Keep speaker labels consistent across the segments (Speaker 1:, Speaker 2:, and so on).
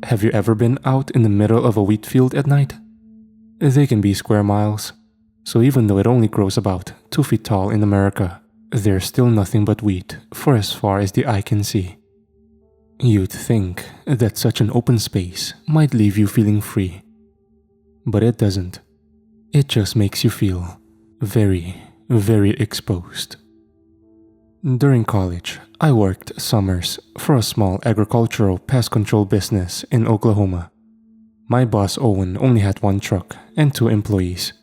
Speaker 1: Have you ever been out in the middle of a wheat field at night? They can be square miles, so even though it only grows about 2 feet tall in America, there's still nothing but wheat for as far as the eye can see. You'd think that such an open space might leave you feeling free, but it doesn't. It just makes you feel very, very exposed. During college, I worked summers for a small agricultural pest control business in Oklahoma. My boss Owen only had 1 truck and 2 employees.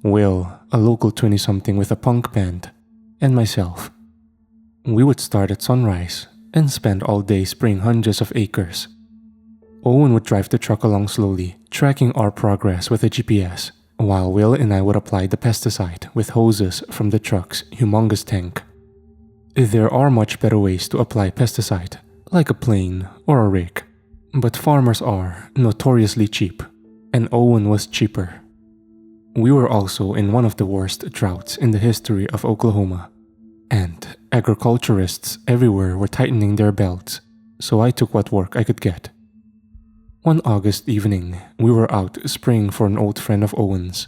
Speaker 1: Will, a local 20-something with a punk band, and myself. We would start at sunrise and spend all day spraying hundreds of acres. Owen would drive the truck along slowly, tracking our progress with a GPS, while Will and I would apply the pesticide with hoses from the truck's humongous tank. There are much better ways to apply pesticide, like a plane or a rake, but farmers are notoriously cheap, and Owen was cheaper. We were also in one of the worst droughts in the history of Oklahoma, and agriculturists everywhere were tightening their belts, so I took what work I could get. One August evening, we were out spraying for an old friend of Owen's.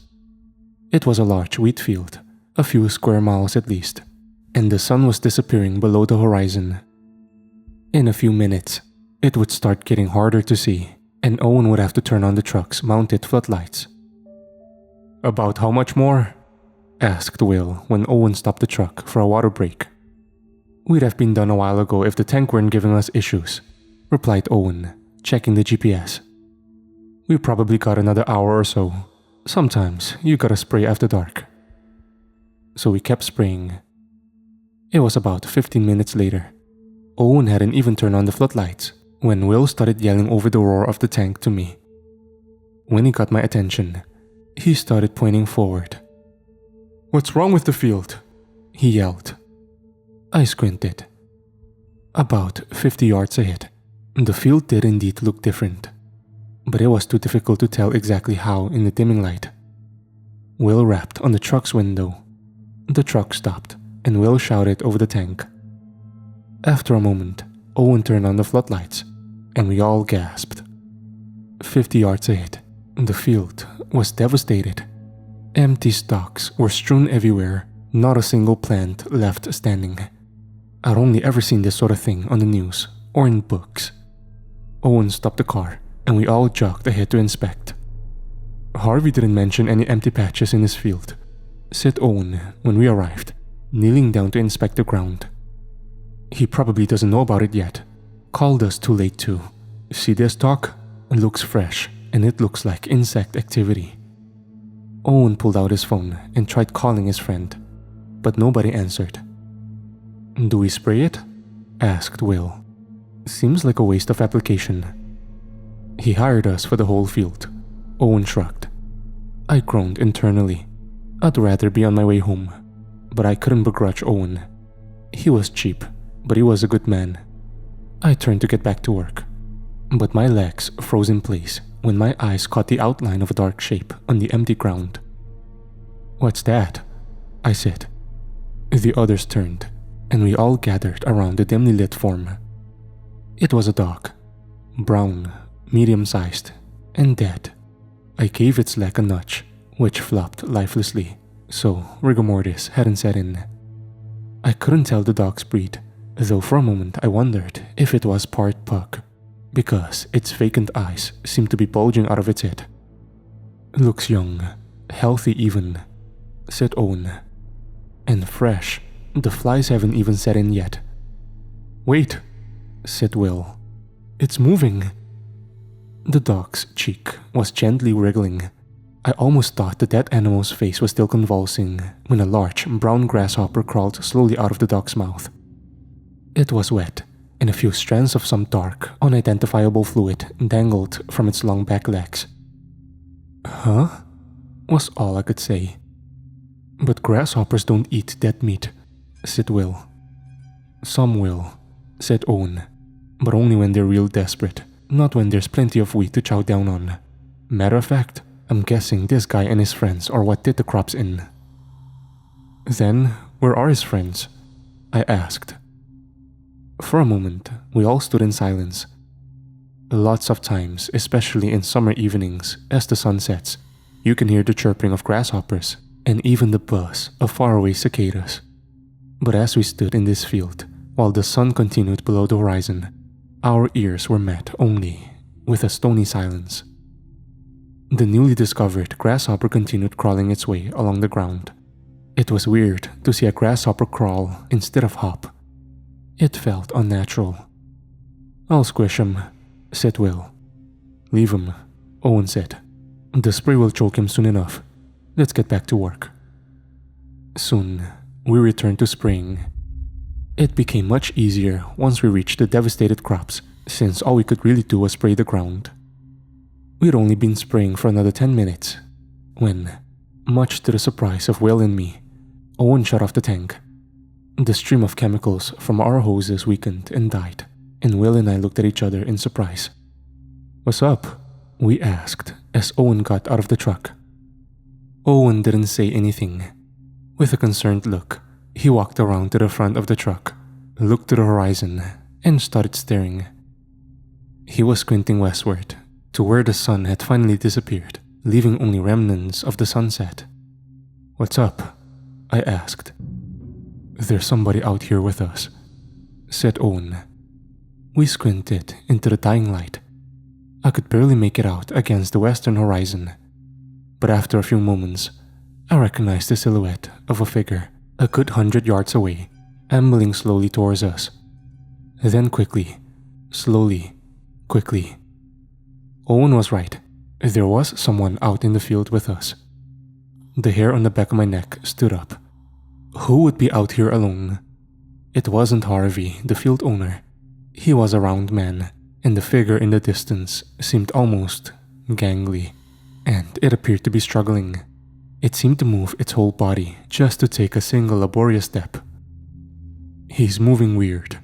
Speaker 1: It was a large wheat field, a few square miles at least, and the sun was disappearing below the horizon. In a few minutes, it would start getting harder to see, and Owen would have to turn on the truck's mounted floodlights. "About how much more?" asked Will when Owen stopped the truck for a water break. "We'd have been done a while ago if the tank weren't giving us issues," replied Owen, checking the GPS. "We probably got another hour or so. Sometimes you gotta spray after dark." So we kept spraying. It was about 15 minutes later. Owen hadn't even turned on the floodlights when Will started yelling over the roar of the tank to me. When he got my attention, he started pointing forward. "What's wrong with the field?" he yelled. I squinted. About 50 yards ahead, the field did indeed look different, but it was too difficult to tell exactly how in the dimming light. Will rapped on the truck's window. The truck stopped, and Will shouted over the tank. After a moment, Owen turned on the floodlights, and we all gasped. 50 yards ahead, the field was devastated. Empty stalks were strewn everywhere, not a single plant left standing. I'd only ever seen this sort of thing on the news or in books. Owen stopped the car, and we all jogged ahead to inspect. "Harvey didn't mention any empty patches in his field," said Owen when we arrived, kneeling down to inspect the ground. "He probably doesn't know about it yet. Called us too late too. See this stalk? It looks fresh, and it looks like insect activity." Owen pulled out his phone and tried calling his friend, but nobody answered. "Do we spray it?" asked Will. "Seems like a waste of application." "He hired us for the whole field," Owen shrugged. I groaned internally. I'd rather be on my way home, but I couldn't begrudge Owen. He was cheap, but he was a good man. I turned to get back to work, but my legs froze in place when my eyes caught the outline of a dark shape on the empty ground. "What's that?" I said. The others turned, and we all gathered around the dimly lit form. It was a dog, brown, medium-sized, and dead. I gave its leg a nudge, which flopped lifelessly, so rigor mortis hadn't set in. I couldn't tell the dog's breed, though for a moment I wondered if it was part pug, because its vacant eyes seemed to be bulging out of its head. "Looks young, healthy even," said Owen. "And fresh. The flies haven't even set in yet." "Wait," said Will. "It's moving." The dog's cheek was gently wriggling. I almost thought the dead animal's face was still convulsing when a large brown grasshopper crawled slowly out of the dog's mouth. It was wet, and a few strands of some dark, unidentifiable fluid dangled from its long back legs. "Huh?" was all I could say. "But grasshoppers don't eat dead meat," said Will. "Some will," said Owen, "but only when they're real desperate, not when there's plenty of wheat to chow down on. Matter of fact, I'm guessing this guy and his friends are what did the crops in." "Then, where are his friends?" I asked. For a moment, we all stood in silence. Lots of times, especially in summer evenings, as the sun sets, you can hear the chirping of grasshoppers and even the buzz of faraway cicadas. But as we stood in this field, while the sun continued below the horizon, our ears were met only with a stony silence. The newly discovered grasshopper continued crawling its way along the ground. It was weird to see a grasshopper crawl instead of hop. It felt unnatural. "I'll squish him," said Will. "Leave him," Owen said. "The spray will choke him soon enough. Let's get back to work." Soon, we returned to spraying. It became much easier once we reached the devastated crops, since all we could really do was spray the ground. We'd only been spraying for another 10 minutes when, much to the surprise of Will and me, Owen shut off the tank. The stream of chemicals from our hoses weakened and died, and Will and I looked at each other in surprise. "What's up?" we asked as Owen got out of the truck. Owen didn't say anything. With a concerned look, he walked around to the front of the truck, looked to the horizon, and started staring. He was squinting westward, to where the sun had finally disappeared, leaving only remnants of the sunset. "What's up?" I asked. "There's somebody out here with us," said Owen. We squinted into the dying light. I could barely make it out against the western horizon, but after a few moments, I recognized the silhouette of a figure a good 100 yards away, ambling slowly towards us. Then quickly, slowly, quickly. Owen was right. There was someone out in the field with us. The hair on the back of my neck stood up. Who would be out here alone? It wasn't Harvey, the field owner. He was a round man, and the figure in the distance seemed almost gangly, and it appeared to be struggling. It seemed to move its whole body just to take a single laborious step. "He's moving weird,"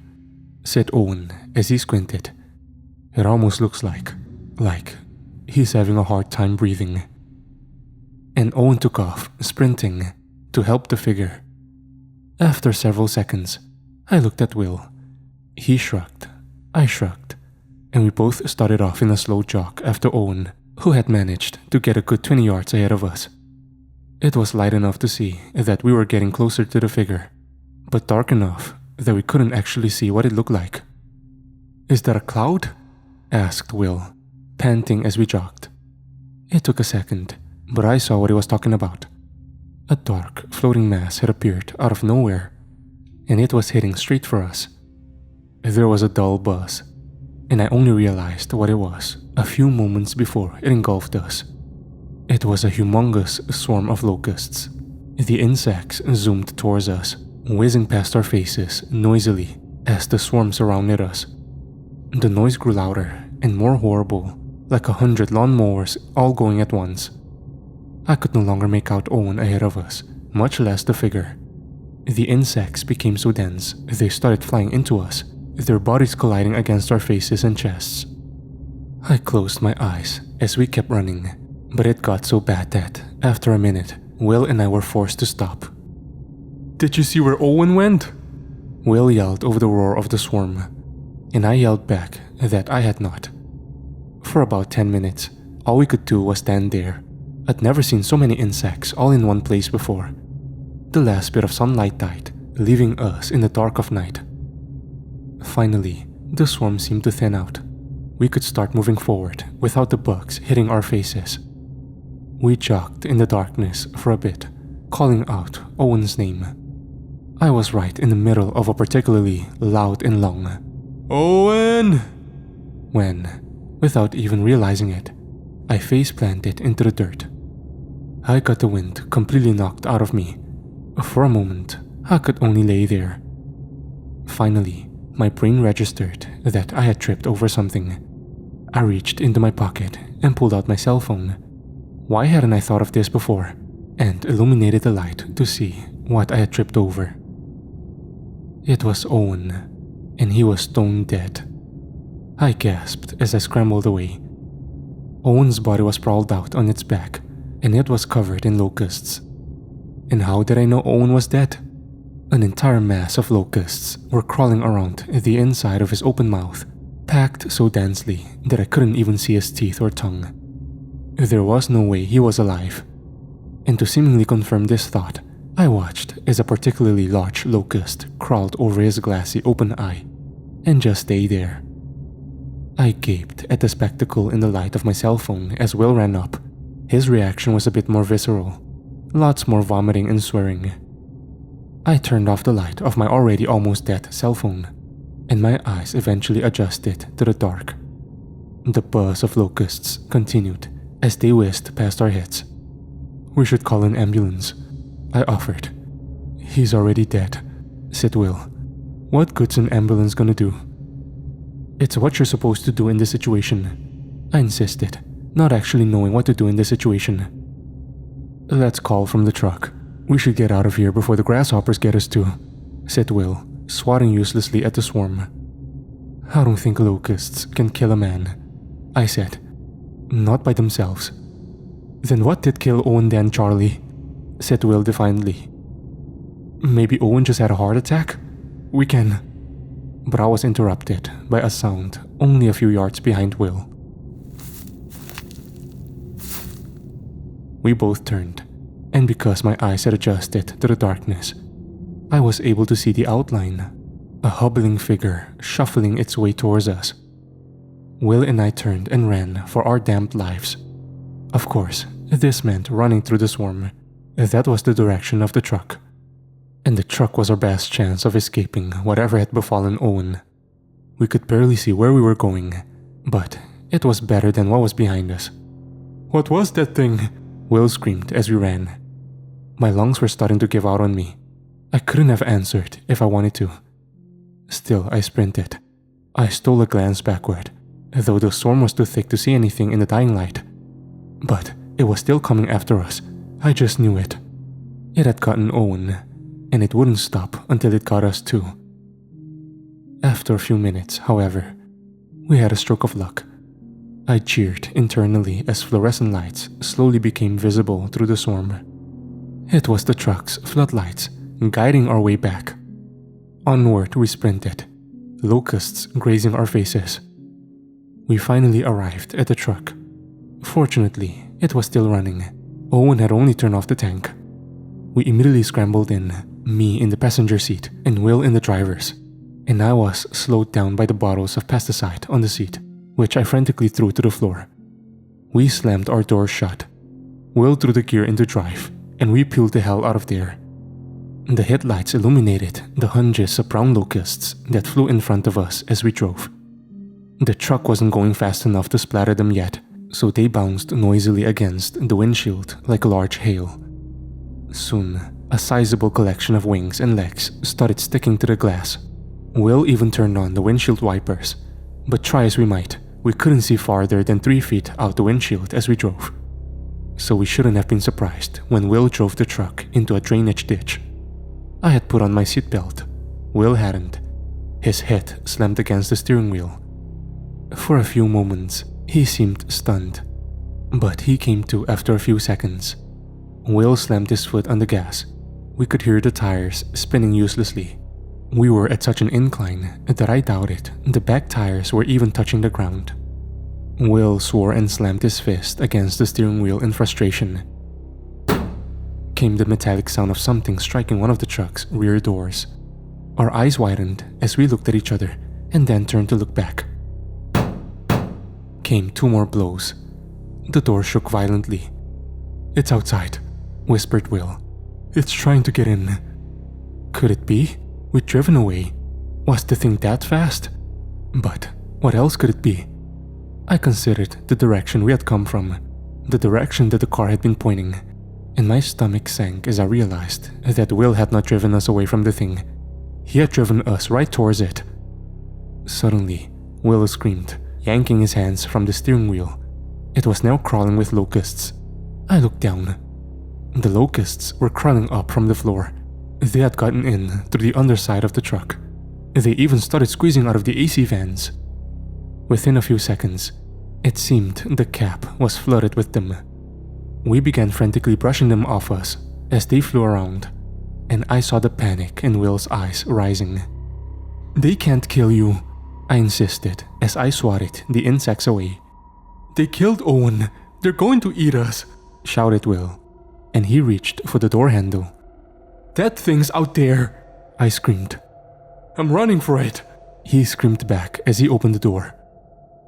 Speaker 1: said Owen as he squinted. "It almost looks like he's having a hard time breathing." And Owen took off, sprinting, to help the figure. After several seconds, I looked at Will. He shrugged, I shrugged, and we both started off in a slow jog after Owen, who had managed to get a good 20 yards ahead of us. It was light enough to see that we were getting closer to the figure, but dark enough that we couldn't actually see what it looked like. "Is that a cloud?" asked Will, panting as we jogged. It took a second, but I saw what he was talking about. A dark, floating mass had appeared out of nowhere, and it was heading straight for us. There was a dull buzz, and I only realized what it was a few moments before it engulfed us. It was a humongous swarm of locusts. The insects zoomed towards us, whizzing past our faces noisily as the swarm surrounded us. The noise grew louder and more horrible, like 100 lawnmowers all going at once. I could no longer make out Owen ahead of us, much less the figure. The insects became so dense they started flying into us, their bodies colliding against our faces and chests. I closed my eyes as we kept running, but it got so bad that, after a minute, Will and I were forced to stop. "Did you see where Owen went?" Will yelled over the roar of the swarm, and I yelled back that I had not. For about 10 minutes, all we could do was stand there. I'd never seen so many insects all in one place before. The last bit of sunlight died, leaving us in the dark of night. Finally, the swarm seemed to thin out. We could start moving forward without the bugs hitting our faces. We jogged in the darkness for a bit, calling out Owen's name. I was right in the middle of a particularly loud and long "Owen!" when, without even realizing it, I face-planted into the dirt. I got the wind completely knocked out of me. For a moment, I could only lay there. Finally, my brain registered that I had tripped over something. I reached into my pocket and pulled out my cell phone. Why hadn't I thought of this before? And illuminated the light to see what I had tripped over. It was Owen, and he was stone dead. I gasped as I scrambled away. Owen's body was sprawled out on its back, and it was covered in locusts. And how did I know Owen was dead? An entire mass of locusts were crawling around the inside of his open mouth, packed so densely that I couldn't even see his teeth or tongue. There was no way he was alive. And to seemingly confirm this thought, I watched as a particularly large locust crawled over his glassy open eye and just stayed there. I gaped at the spectacle in the light of my cell phone as Will ran up. His reaction was a bit more visceral, lots more vomiting and swearing. I turned off the light of my already almost dead cell phone, and my eyes eventually adjusted to the dark. The buzz of locusts continued as they whizzed past our heads. "We should call an ambulance," I offered. "He's already dead," said Will. "What good's an ambulance gonna do?" "It's what you're supposed to do in this situation," I insisted, not actually knowing what to do in this situation. "Let's call from the truck. We should get out of here before the grasshoppers get us too," said Will, swatting uselessly at the swarm. "I don't think locusts can kill a man," I said. "Not by themselves." "Then what did kill Owen then, Charlie?" said Will defiantly. "Maybe Owen just had a heart attack? We can..." But I was interrupted by a sound only a few yards behind Will. We both turned, and because my eyes had adjusted to the darkness, I was able to see the outline, a hobbling figure shuffling its way towards us. Will and I turned and ran for our damned lives. Of course, this meant running through the swarm. That was the direction of the truck. And the truck was our best chance of escaping whatever had befallen Owen. We could barely see where we were going, but it was better than what was behind us. "What was that thing?" Will screamed as we ran. My lungs were starting to give out on me. I couldn't have answered if I wanted to. Still, I sprinted. I stole a glance backward, though the storm was too thick to see anything in the dying light. But it was still coming after us. I just knew it. It had gotten Owen, and it wouldn't stop until it got us too. After a few minutes, however, we had a stroke of luck. I cheered internally as fluorescent lights slowly became visible through the swarm. It was the truck's floodlights guiding our way back. Onward we sprinted, locusts grazing our faces. We finally arrived at the truck. Fortunately, it was still running. Owen had only turned off the tank. We immediately scrambled in, me in the passenger seat and Will in the driver's, and I was slowed down by the bottles of pesticide on the seat, which I frantically threw to the floor. We slammed our doors shut. Will threw the gear into drive, and we peeled the hell out of there. The headlights illuminated the hundreds of brown locusts that flew in front of us as we drove. The truck wasn't going fast enough to splatter them yet, so they bounced noisily against the windshield like large hail. Soon, a sizable collection of wings and legs started sticking to the glass. Will even turned on the windshield wipers, but try as we might, we couldn't see farther than 3 feet out the windshield as we drove. So we shouldn't have been surprised when Will drove the truck into a drainage ditch. I had put on my seatbelt. Will hadn't. His head slammed against the steering wheel. For a few moments, he seemed stunned, but he came to after a few seconds. Will slammed his foot on the gas. We could hear the tires spinning uselessly. We were at such an incline that I doubted the back tires were even touching the ground. Will swore and slammed his fist against the steering wheel in frustration. Came the metallic sound of something striking one of the truck's rear doors. Our eyes widened as we looked at each other and then turned to look back. Came 2 more blows. The door shook violently. "It's outside," whispered Will. "It's trying to get in." Could it be? We'd driven away. Was the thing that fast? But what else could it be? I considered the direction we had come from, the direction that the car had been pointing, and my stomach sank as I realized that Will had not driven us away from the thing. He had driven us right towards it. Suddenly, Will screamed, yanking his hands from the steering wheel. It was now crawling with locusts. I looked down. The locusts were crawling up from the floor. They had gotten in through the underside of the truck. They even started squeezing out of the AC vents. Within a few seconds, it seemed the cab was flooded with them. We began frantically brushing them off us as they flew around, and I saw the panic in Will's eyes rising. "They can't kill you," I insisted as I swatted the insects away. "They killed Owen. They're going to eat us," shouted Will, and he reached for the door handle. "That thing's out there," I screamed. "I'm running for it," he screamed back as he opened the door.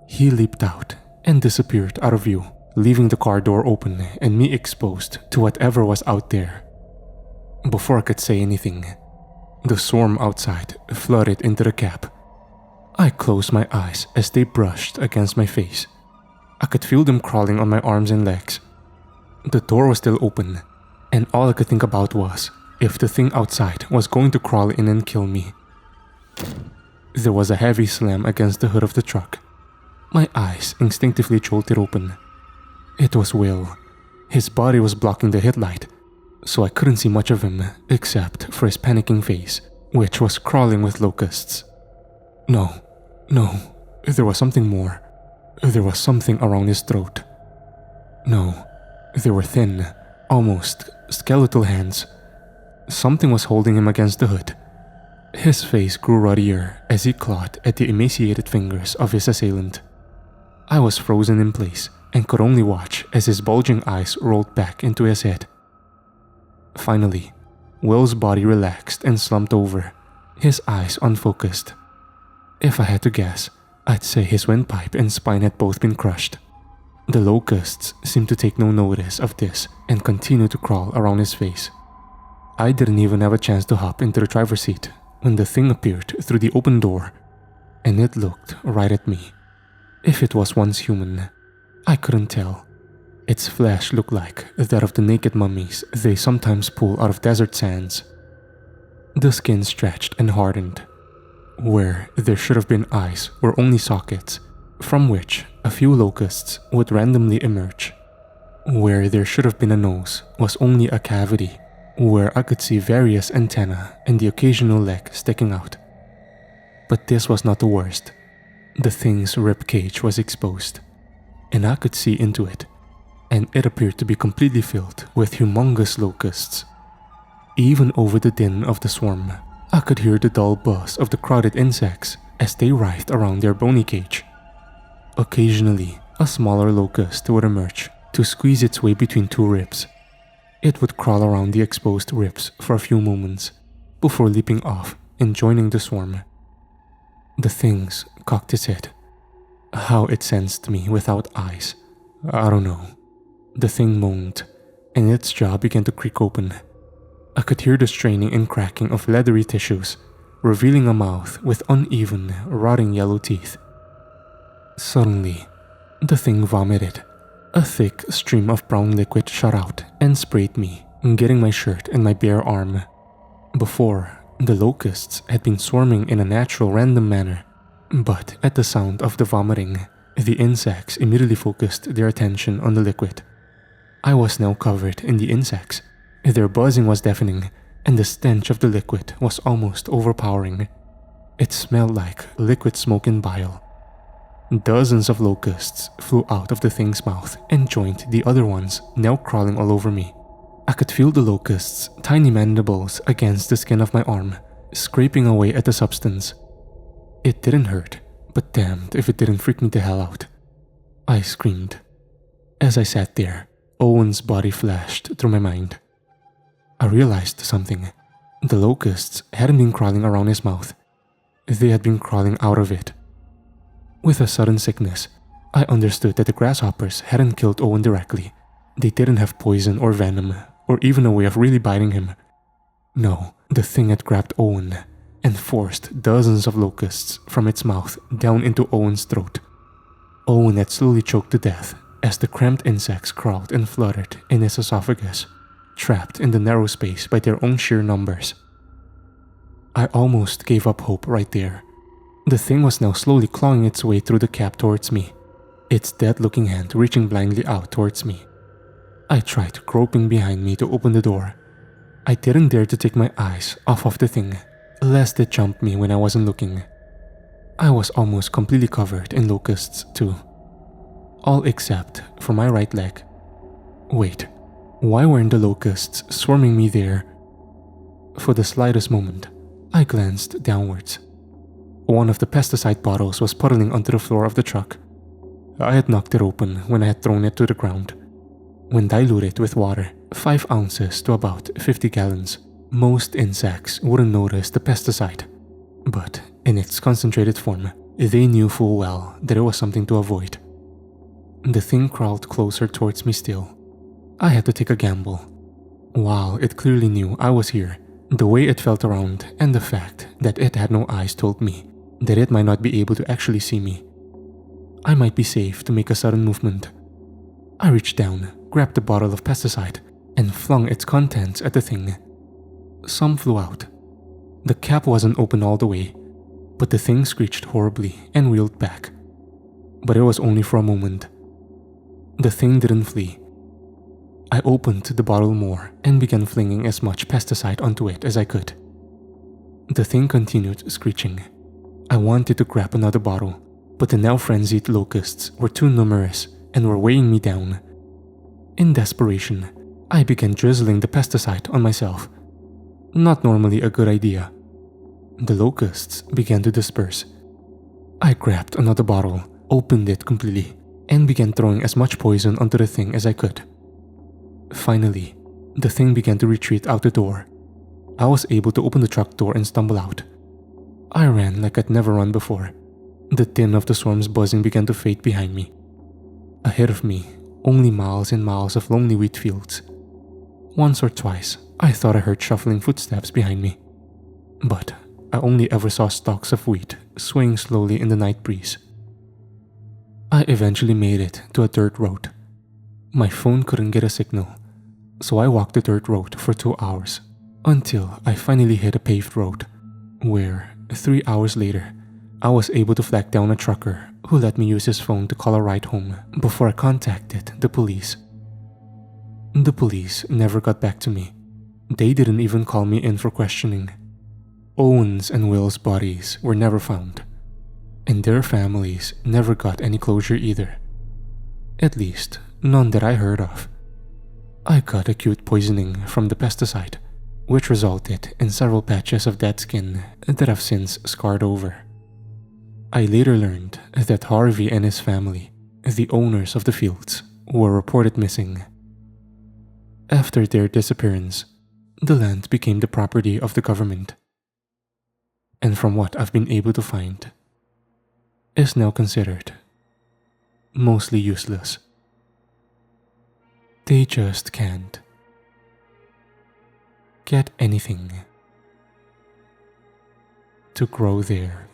Speaker 1: He leaped out and disappeared out of view, leaving the car door open and me exposed to whatever was out there. Before I could say anything, the swarm outside flooded into the cab. I closed my eyes as they brushed against my face. I could feel them crawling on my arms and legs. The door was still open, and all I could think about was if the thing outside was going to crawl in and kill me. There was a heavy slam against the hood of the truck. My eyes instinctively jolted open. It was Will. His body was blocking the headlight, so I couldn't see much of him except for his panicking face, which was crawling with locusts. No, there was something more. There was something around his throat. No, they were thin, almost skeletal hands. Something was holding him against the hood. His face grew ruddier as he clawed at the emaciated fingers of his assailant. I was frozen in place and could only watch as his bulging eyes rolled back into his head. Finally, Will's body relaxed and slumped over, his eyes unfocused. If I had to guess, I'd say his windpipe and spine had both been crushed. The locusts seemed to take no notice of this and continued to crawl around his face. I didn't even have a chance to hop into the driver's seat when the thing appeared through the open door, and it looked right at me. If it was once human, I couldn't tell. Its flesh looked like that of the naked mummies they sometimes pull out of desert sands. The skin stretched and hardened. Where there should have been eyes were only sockets, from which a few locusts would randomly emerge. Where there should have been a nose was only a cavity, where I could see various antennae and the occasional leg sticking out. But this was not the worst. The thing's rib cage was exposed, and I could see into it, and it appeared to be completely filled with humongous locusts. Even over the din of the swarm, I could hear the dull buzz of the crowded insects as they writhed around their bony cage. Occasionally, a smaller locust would emerge to squeeze its way between two ribs. It would crawl around the exposed ribs for a few moments before leaping off and joining the swarm. The things cocked its head. How it sensed me without eyes, I don't know. The thing moaned, and its jaw began to creak open. I could hear the straining and cracking of leathery tissues, revealing a mouth with uneven, rotting yellow teeth. Suddenly, the thing vomited. A thick stream of brown liquid shot out and sprayed me, getting my shirt and my bare arm. Before, the locusts had been swarming in a natural, random manner, but at the sound of the vomiting, the insects immediately focused their attention on the liquid. I was now covered in the insects. Their buzzing was deafening, and the stench of the liquid was almost overpowering. It smelled like liquid smoke and bile. Dozens of locusts flew out of the thing's mouth and joined the other ones now crawling all over me. I could feel the locusts' tiny mandibles against the skin of my arm, scraping away at the substance. It didn't hurt, but damned if it didn't freak me the hell out. I screamed. As I sat there, Owen's body flashed through my mind. I realized something. The locusts hadn't been crawling around his mouth. They had been crawling out of it. With a sudden sickness, I understood that the grasshoppers hadn't killed Owen directly. They didn't have poison or venom, or even a way of really biting him. No, the thing had grabbed Owen and forced dozens of locusts from its mouth down into Owen's throat. Owen had slowly choked to death as the cramped insects crawled and fluttered in his esophagus, trapped in the narrow space by their own sheer numbers. I almost gave up hope right there. The thing was now slowly clawing its way through the cab towards me, its dead-looking hand reaching blindly out towards me. I tried groping behind me to open the door. I didn't dare to take my eyes off of the thing, lest it jump me when I wasn't looking. I was almost completely covered in locusts too. All except for my right leg. Wait, why weren't the locusts swarming me there? For the slightest moment, I glanced downwards. One of the pesticide bottles was puddling onto the floor of the truck. I had knocked it open when I had thrown it to the ground. When diluted with water, 5 ounces to about 50 gallons, most insects wouldn't notice the pesticide. But in its concentrated form, they knew full well that it was something to avoid. The thing crawled closer towards me still. I had to take a gamble. While it clearly knew I was here, the way it felt around and the fact that it had no eyes told me that it might not be able to actually see me. I might be safe to make a sudden movement. I reached down, grabbed the bottle of pesticide, and flung its contents at the thing. Some flew out. The cap wasn't open all the way, but the thing screeched horribly and reeled back. But it was only for a moment. The thing didn't flee. I opened the bottle more and began flinging as much pesticide onto it as I could. The thing continued screeching. I wanted to grab another bottle, but the now frenzied locusts were too numerous and were weighing me down. In desperation, I began drizzling the pesticide on myself. Not normally a good idea. The locusts began to disperse. I grabbed another bottle, opened it completely, and began throwing as much poison onto the thing as I could. Finally, the thing began to retreat out the door. I was able to open the truck door and stumble out. I ran like I'd never run before. The din of the swarm's buzzing began to fade behind me. Ahead of me, only miles and miles of lonely wheat fields. Once or twice, I thought I heard shuffling footsteps behind me. But I only ever saw stalks of wheat swaying slowly in the night breeze. I eventually made it to a dirt road. My phone couldn't get a signal, so I walked the dirt road for 2 hours until I finally hit a paved road, where 3 hours later, I was able to flag down a trucker who let me use his phone to call a ride home before I contacted the police. The police never got back to me. They didn't even call me in for questioning. Owen's and Will's bodies were never found, and their families never got any closure either. At least, none that I heard of. I got acute poisoning from the pesticide, which resulted in several patches of dead skin that have since scarred over. I later learned that Harvey and his family, the owners of the fields, were reported missing. After their disappearance, the land became the property of the government, and from what I've been able to find, is now considered mostly useless. They just can't get anything to grow there.